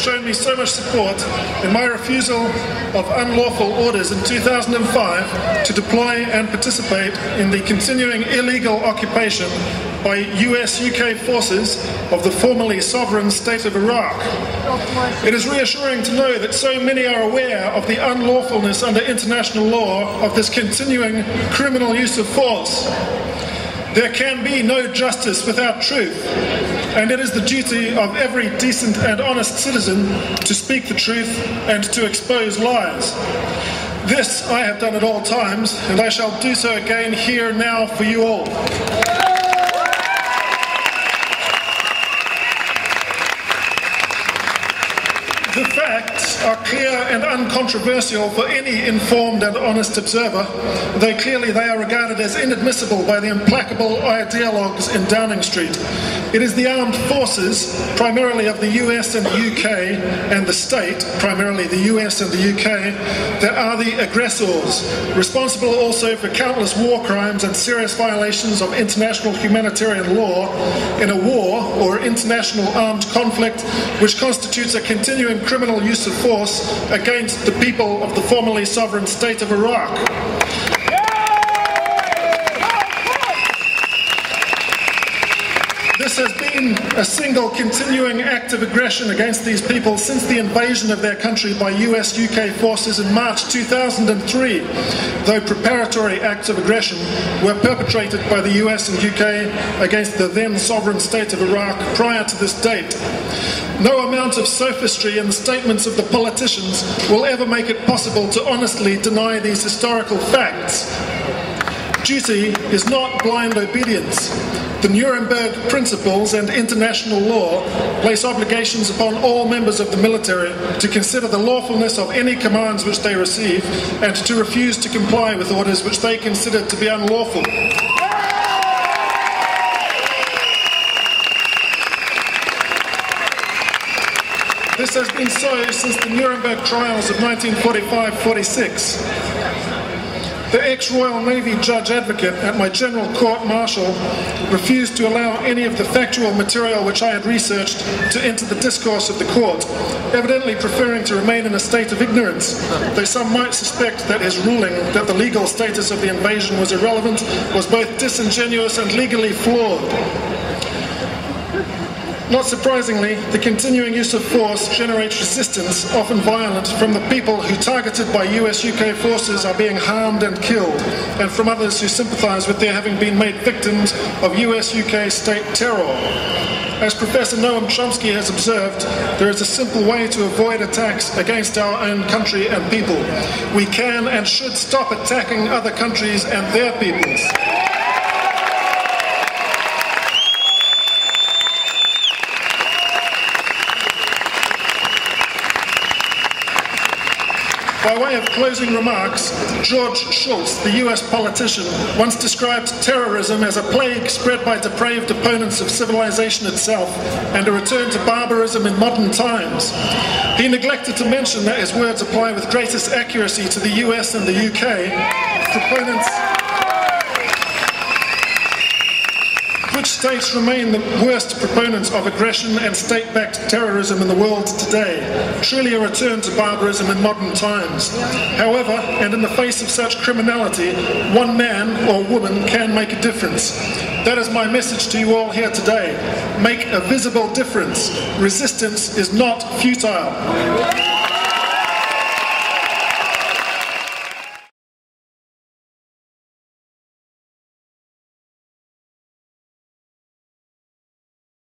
shown me so much support in my refusal of unlawful orders in 2005 to deploy and participate in the continuing illegal occupation by US-UK forces of the formerly sovereign state of Iraq. It is reassuring to know that so many are aware of the unlawfulness under international law of this continuing criminal use of force. There can be no justice without truth, and it is the duty of every decent and honest citizen to speak the truth and to expose lies. This I have done at all times, and I shall do so again here now for you all. The facts are clear and uncontroversial for any informed and honest observer, though clearly they are regarded as inadmissible by the implacable ideologues in Downing Street. It is the armed forces, primarily of the US and the UK, and the state, primarily the US and the UK, that are the aggressors, responsible also for countless war crimes and serious violations of international humanitarian law in a war or international armed conflict which constitutes a continuing criminal use of force against the people of the formerly sovereign state of Iraq. This has been a single continuing act of aggression against these people since the invasion of their country by US-UK forces in March 2003, though preparatory acts of aggression were perpetrated by the US and UK against the then sovereign state of Iraq prior to this date. No amount of sophistry in the statements of the politicians will ever make it possible to honestly deny these historical facts. Duty is not blind obedience. The Nuremberg Principles and international law place obligations upon all members of the military to consider the lawfulness of any commands which they receive and to refuse to comply with orders which they consider to be unlawful. This has been so since the Nuremberg trials of 1945-46. The ex-Royal Navy Judge Advocate at my General Court Martial refused to allow any of the factual material which I had researched to enter the discourse of the court, evidently preferring to remain in a state of ignorance, though some might suspect that his ruling that the legal status of the invasion was irrelevant was both disingenuous and legally flawed. Not surprisingly, the continuing use of force generates resistance, often violent, from the people who, targeted by US-UK forces, are being harmed and killed, and from others who sympathise with their having been made victims of US-UK state terror. As Professor Noam Chomsky has observed, there is a simple way to avoid attacks against our own country and people. We can and should stop attacking other countries and their peoples. By way of closing remarks, George Shultz, the US politician, once described terrorism as a plague spread by depraved opponents of civilization itself and a return to barbarism in modern times. He neglected to mention that his words apply with greatest accuracy to the US and the UK, proponents which states remain the worst proponents of aggression and state-backed terrorism in the world today, truly a return to barbarism in modern times. However, and in the face of such criminality, one man or woman can make a difference. That is my message to you all here today. Make a visible difference. Resistance is not futile.